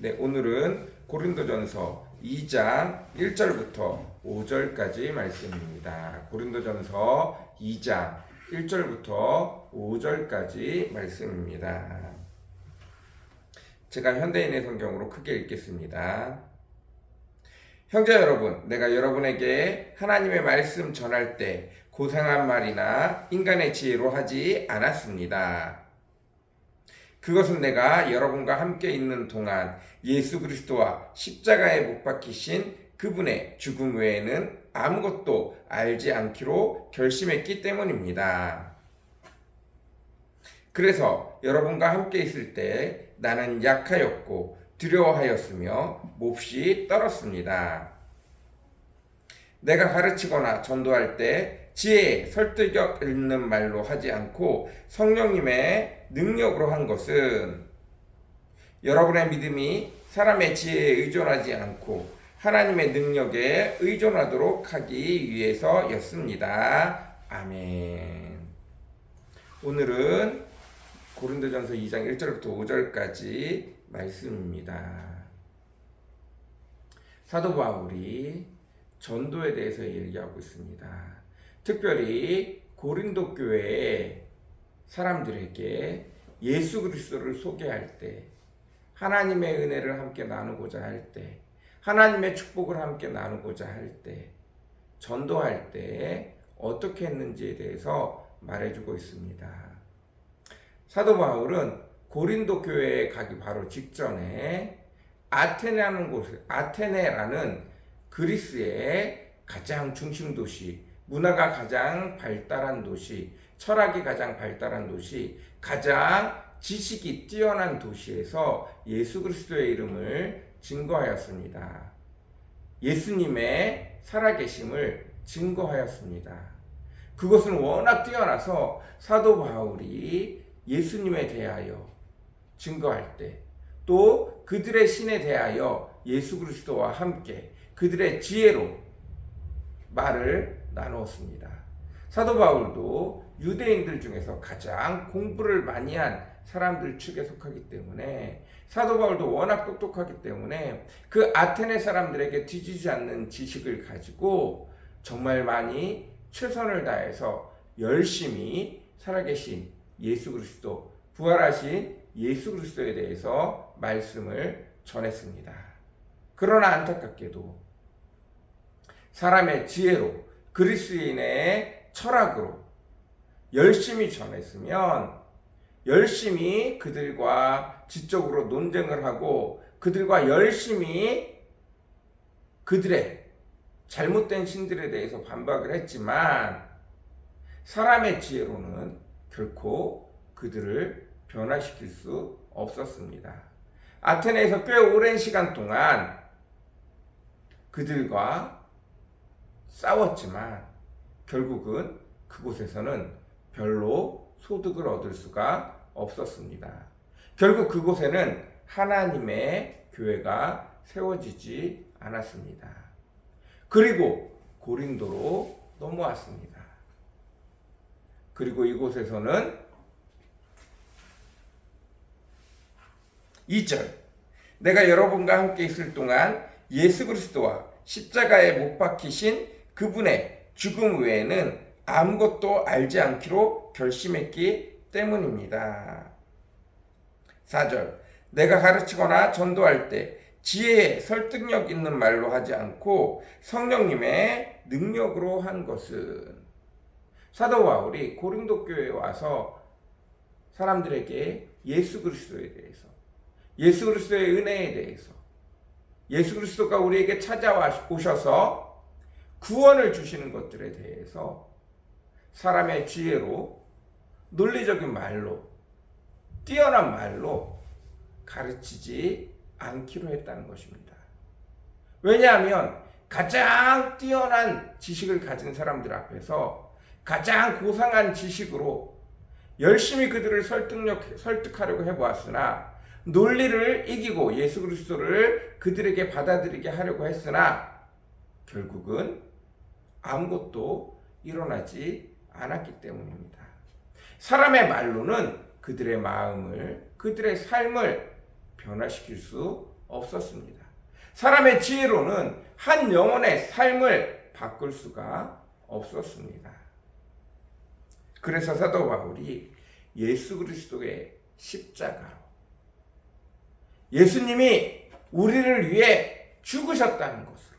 네, 오늘은 고린도전서 2장 1절부터 5절까지 말씀입니다. 고린도전서 2장 1절부터 5절까지 말씀입니다. 제가 현대인의 성경으로 크게 읽겠습니다. 형제 여러분, 내가 여러분에게 하나님의 말씀 전할 때 고상한 말이나 인간의 지혜로 하지 않았습니다. 그것은 내가 여러분과 함께 있는 동안 예수 그리스도와 십자가에 못 박히신 그분의 죽음 외에는 아무것도 알지 않기로 결심했기 때문입니다. 그래서 여러분과 함께 있을 때 나는 약하였고 두려워하였으며 몹시 떨었습니다. 내가 가르치거나 전도할 때 지혜에 설득력 있는 말로 하지 않고 성령님의 능력으로 한 것은 여러분의 믿음이 사람의 지혜에 의존하지 않고 하나님의 능력에 의존하도록 하기 위해서였습니다. 아멘. 오늘은 고린도전서 2장 1절부터 5절까지 말씀입니다. 사도 바울이 전도에 대해서 얘기하고 있습니다. 특별히 고린도 교회의 사람들에게 예수 그리스도를 소개할 때, 하나님의 은혜를 함께 나누고자 할 때, 하나님의 축복을 함께 나누고자 할 때, 전도할 때 어떻게 했는지에 대해서 말해주고 있습니다. 사도 바울은 고린도 교회에 가기 바로 직전에 아테네라는 그리스의 가장 중심 도시, 문화가 가장 발달한 도시, 철학이 가장 발달한 도시, 가장 지식이 뛰어난 도시에서 예수 그리스도의 이름을 증거하였습니다. 예수님의 살아계심을 증거하였습니다. 그것은 워낙 뛰어나서 사도 바울이 예수님에 대하여 증거할 때, 또 그들의 신에 대하여 예수 그리스도와 함께 그들의 지혜로 말을 나누었습니다. 사도 바울도 유대인들 중에서 가장 공부를 많이 한 사람들 축에 속하기 때문에, 사도 바울도 워낙 똑똑하기 때문에 그 아테네 사람들에게 뒤지지 않는 지식을 가지고 정말 많이 최선을 다해서 열심히 살아계신 예수 그리스도, 부활하신 예수 그리스도에 대해서 말씀을 전했습니다. 그러나 안타깝게도 사람의 지혜로, 그리스인의 철학으로 열심히 전했으면, 열심히 그들과 지적으로 논쟁을 하고 그들과 열심히 그들의 잘못된 신들에 대해서 반박을 했지만, 사람의 지혜로는 결코 그들을 변화시킬 수 없었습니다. 아테네에서 꽤 오랜 시간 동안 그들과 싸웠지만 결국은 그곳에서는 별로 소득을 얻을 수가 없었습니다. 결국 그곳에는 하나님의 교회가 세워지지 않았습니다. 그리고 고린도로 넘어왔습니다. 그리고 이곳에서는 2절, 내가 여러분과 함께 있을 동안 예수 그리스도와 십자가에 못 박히신 그분의 죽음 외에는 아무것도 알지 않기로 결심했기 때문입니다. 4절, 내가 가르치거나 전도할 때 지혜에 설득력 있는 말로 하지 않고 성령님의 능력으로 한 것은, 사도 바울이 고린도 교회에 와서 사람들에게 예수 그리스도에 대해서, 예수 그리스도의 은혜에 대해서, 예수 그리스도가 우리에게 찾아오셔서 구원을 주시는 것들에 대해서 사람의 지혜로, 논리적인 말로, 뛰어난 말로 가르치지 않기로 했다는 것입니다. 왜냐하면 가장 뛰어난 지식을 가진 사람들 앞에서 가장 고상한 지식으로 열심히 그들을 설득하려고 해보았으나, 논리를 이기고 예수 그리스도를 그들에게 받아들이게 하려고 했으나 결국은 아무것도 일어나지 않았기 때문입니다. 사람의 말로는 그들의 마음을, 그들의 삶을 변화시킬 수 없었습니다. 사람의 지혜로는 한 영혼의 삶을 바꿀 수가 없었습니다. 그래서 사도 바울이 예수 그리스도의 십자가로 예수님이 우리를 위해 죽으셨다는 것으로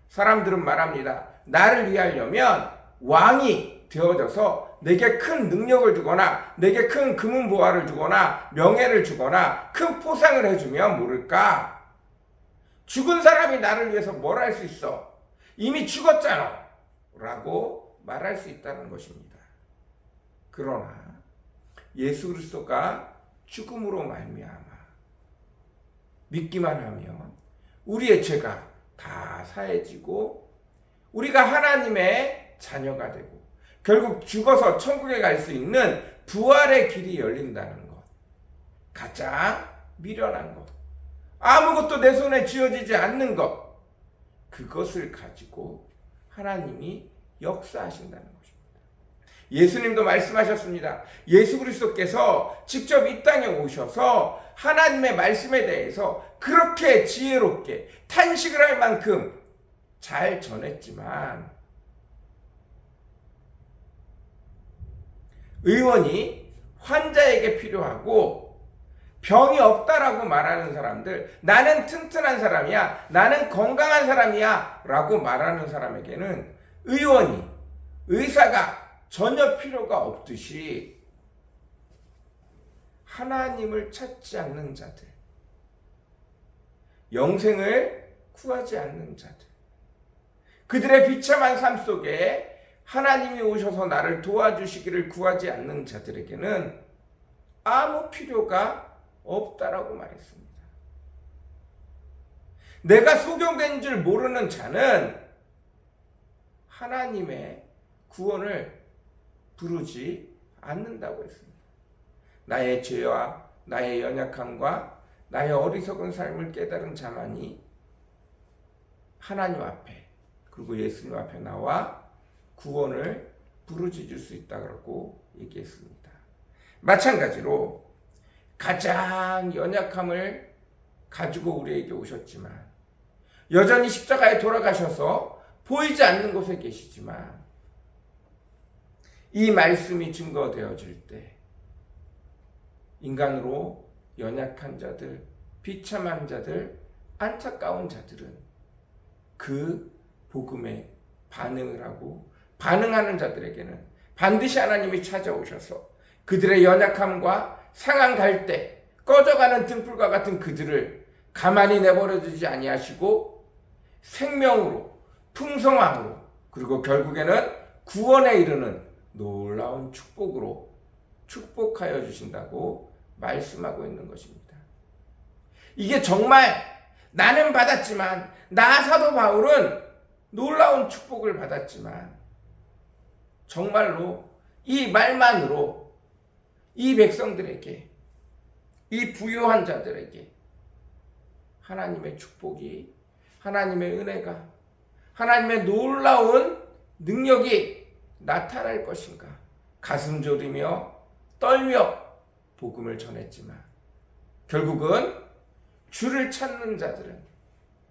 사람들은 말합니다. 나를 위하려면 왕이 되어져서 내게 큰 능력을 주거나 내게 큰 금은보화를 주거나 명예를 주거나 큰 포상을 해주면 모를까? 죽은 사람이 나를 위해서 뭘 할 수 있어? 이미 죽었잖아 라고 말할 수 있다는 것입니다. 그러나 예수 그리스도가 죽음으로 말미암아 믿기만 하면 우리의 죄가 다 사해지고 우리가 하나님의 자녀가 되고 결국 죽어서 천국에 갈 수 있는 부활의 길이 열린다는 것. 가장 미련한 것. 아무것도 내 손에 쥐어지지 않는 것. 그것을 가지고 하나님이 역사하신다는 것입니다. 예수님도 말씀하셨습니다. 예수 그리스도께서 직접 이 땅에 오셔서 하나님의 말씀에 대해서 그렇게 지혜롭게 탄식을 할 만큼 잘 전했지만 의원이 환자에게 필요하고 병이 없다라고 말하는 사람들, 나는 튼튼한 사람이야, 나는 건강한 사람이야 라고 말하는 사람에게는 의원이, 의사가 전혀 필요가 없듯이 하나님을 찾지 않는 자들, 영생을 구하지 않는 자들, 그들의 비참한 삶 속에 하나님이 오셔서 나를 도와주시기를 구하지 않는 자들에게는 아무 필요가 없다라고 말했습니다. 내가 소경된 줄 모르는 자는 하나님의 구원을 부르지 않는다고 했습니다. 나의 죄와 나의 연약함과 나의 어리석은 삶을 깨달은 자만이 하나님 앞에 그리고 예수님 앞에 나와 구원을 부르짖을 수 있다고 얘기했습니다. 마찬가지로 가장 연약함을 가지고 우리에게 오셨지만 여전히 십자가에 돌아가셔서 보이지 않는 곳에 계시지만 이 말씀이 증거되어질 때 인간으로 연약한 자들, 비참한 자들, 안타까운 자들은 그 복음에 반응을 하고 반응하는 자들에게는 반드시 하나님이 찾아오셔서 그들의 연약함과 상한 갈대, 꺼져가는 등불과 같은 그들을 가만히 내버려 두지 아니하시고 생명으로, 풍성함으로, 그리고 결국에는 구원에 이르는 놀라운 축복으로 축복하여 주신다고 말씀하고 있는 것입니다. 이게 정말 나는 받았지만, 나 사도 바울은 놀라운 축복을 받았지만 정말로 이 말만으로 이 백성들에게, 이 부유한 자들에게 하나님의 축복이, 하나님의 은혜가, 하나님의 놀라운 능력이 나타날 것인가? 가슴 졸이며 떨며 복음을 전했지만 결국은 주를 찾는 자들은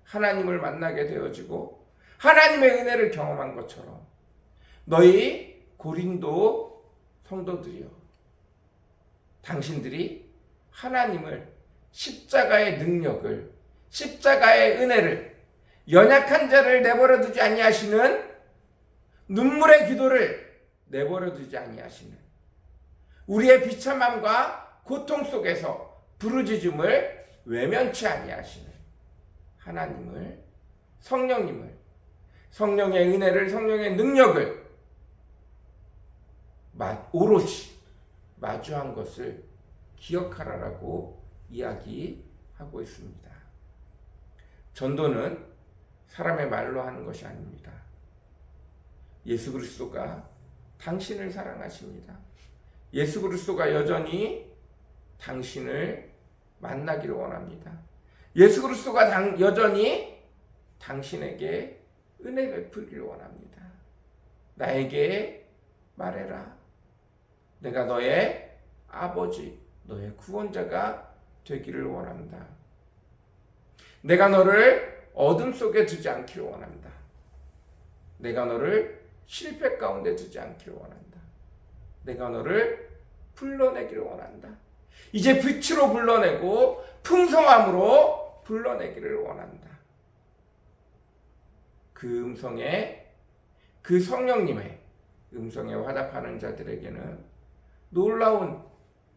하나님을 만나게 되어지고 하나님의 은혜를 경험한 것처럼 너희 고린도 성도들이여, 당신들이 하나님을, 십자가의 능력을, 십자가의 은혜를, 연약한 자를 내버려 두지 아니하시는, 눈물의 기도를 내버려 두지 아니하시는, 우리의 비참함과 고통 속에서 부르짖음을 외면치 아니하시는 하나님을, 성령님을, 성령의 은혜를, 성령의 능력을 오롯이 마주한 것을 기억하라라고 이야기하고 있습니다. 전도는 사람의 말로 하는 것이 아닙니다. 예수 그리스도가 당신을 사랑하십니다. 예수 그리스도가 여전히 당신을 만나기를 원합니다. 예수 그리스도가 여전히 당신에게 은혜 베풀기를 원합니다. 나에게 말해라. 내가 너의 아버지, 너의 구원자가 되기를 원한다. 내가 너를 어둠 속에 두지 않기를 원한다. 내가 너를 실패 가운데 두지 않기를 원한다. 내가 너를 불러내기를 원한다. 이제 빛으로 불러내고 풍성함으로 불러내기를 원한다. 그 음성에, 그 성령님의 음성에 화답하는 자들에게는 놀라운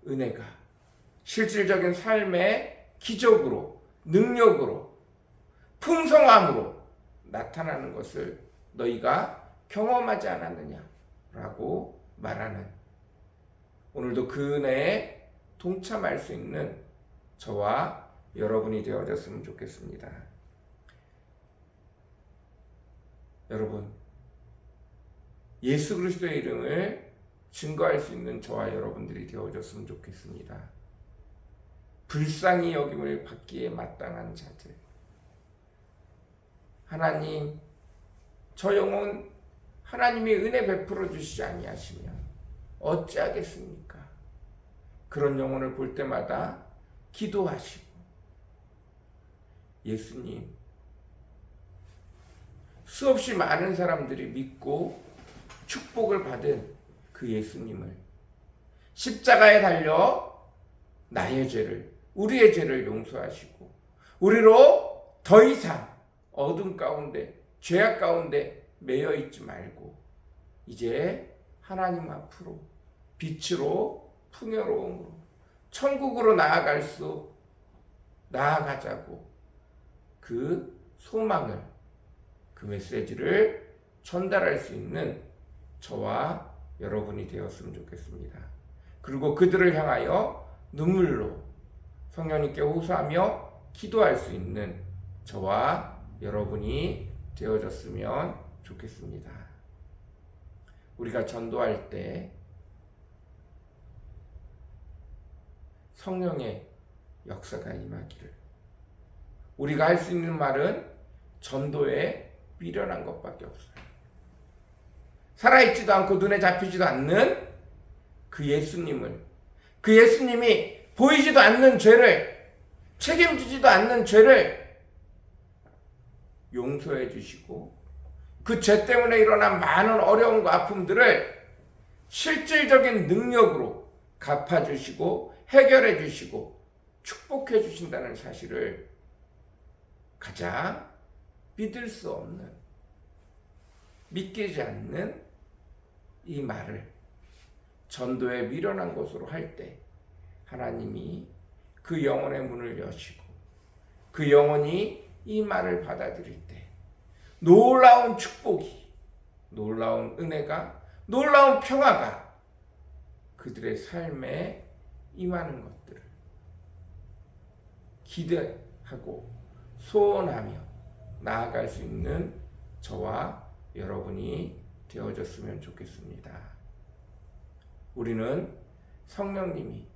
은혜가 실질적인 삶의 기적으로, 능력으로, 풍성함으로 나타나는 것을 너희가 경험하지 않았느냐라고 말하는, 오늘도 그 은혜에 동참할 수 있는 저와 여러분이 되어졌으면 좋겠습니다. 여러분, 예수 그리스도의 이름을 증거할 수 있는 저와 여러분들이 되어졌으면 좋겠습니다. 불쌍히 여김을 받기에 마땅한 자들. 하나님, 저 영혼 하나님이 은혜 베풀어 주시지 아니하시면 어찌하겠습니까? 그런 영혼을 볼 때마다 기도하시고, 예수님, 수없이 많은 사람들이 믿고 축복을 받은 그 예수님을 십자가에 달려 나의 죄를, 우리의 죄를 용서하시고 우리로 더 이상 어둠 가운데, 죄악 가운데 매여 있지 말고 이제 하나님 앞으로 빛으로 풍요로움으로 천국으로 나아가자고 그 소망을, 그 메시지를 전달할 수 있는 저와 여러분이 되었으면 좋겠습니다. 그리고 그들을 향하여 눈물로 성령님께 호소하며 기도할 수 있는 저와 여러분이 되어졌으면 좋겠습니다. 우리가 전도할 때 성령의 역사가 임하기를, 우리가 할 수 있는 말은 전도에 미련한 것밖에 없어요. 살아있지도 않고 눈에 잡히지도 않는 그 예수님을, 그 예수님이 보이지도 않는 죄를, 책임지지도 않는 죄를 용서해 주시고 그 죄 때문에 일어난 많은 어려움과 아픔들을 실질적인 능력으로 갚아주시고 해결해 주시고 축복해 주신다는 사실을 가장 믿을 수 없는, 믿기지 않는 이 말을 전도에 미련한 것으로 할 때 하나님이 그 영혼의 문을 여시고 그 영혼이 이 말을 받아들일 때 놀라운 축복이, 놀라운 은혜가, 놀라운 평화가 그들의 삶에 임하는 것들을 기대하고 소원하며 나아갈 수 있는 저와 여러분이 되어졌으면 좋겠습니다. 우리는 성령님이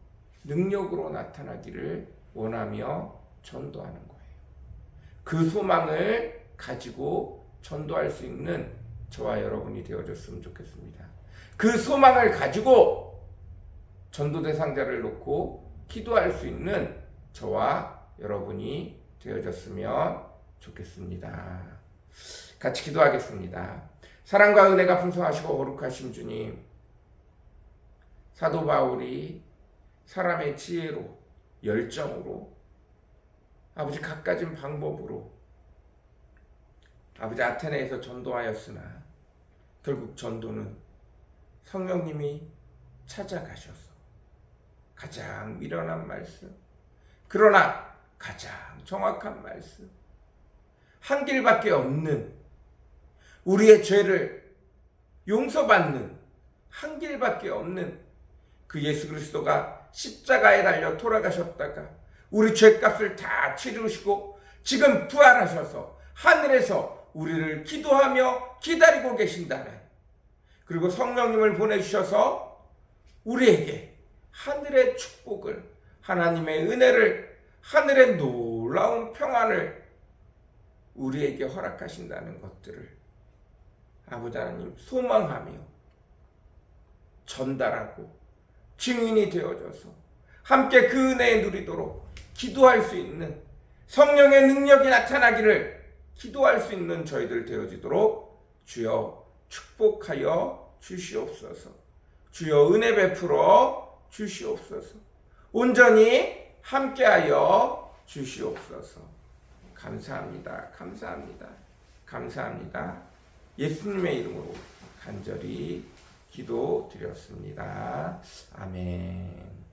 능력으로 나타나기를 원하며 전도하는 거예요. 그 소망을 가지고 전도할 수 있는 저와 여러분이 되어졌으면 좋겠습니다. 그 소망을 가지고 전도 대상자를 놓고 기도할 수 있는 저와 여러분이 되어졌으면 좋겠습니다. 같이 기도하겠습니다. 사랑과 은혜가 풍성하시고 거룩하신 주님, 사도 바울이 사람의 지혜로, 열정으로, 아버지 갖가진 방법으로 아버지 아테네에서 전도하였으나 결국 전도는 성령님이 찾아가셔서 가장 미련한 말씀, 그러나 가장 정확한 말씀, 한 길밖에 없는, 우리의 죄를 용서받는 한 길밖에 없는 그 예수 그리스도가 십자가에 달려 돌아가셨다가 우리 죄값을 다 치르시고 지금 부활하셔서 하늘에서 우리를 기도하며 기다리고 계신다는, 그리고 성령님을 보내주셔서 우리에게 하늘의 축복을, 하나님의 은혜를, 하늘의 놀라운 평안을 우리에게 허락하신다는 것들을 아버지 하나님 소망하며 전달하고 증인이 되어져서 함께 그 은혜에 누리도록 기도할 수 있는 성령의 능력이 나타나기를 기도할 수 있는 저희들 되어지도록 주여 축복하여 주시옵소서. 주여 은혜 베풀어 주시옵소서. 온전히 함께하여 주시옵소서. 감사합니다. 감사합니다. 감사합니다. 예수님의 이름으로 간절히 기도드렸습니다. 아멘.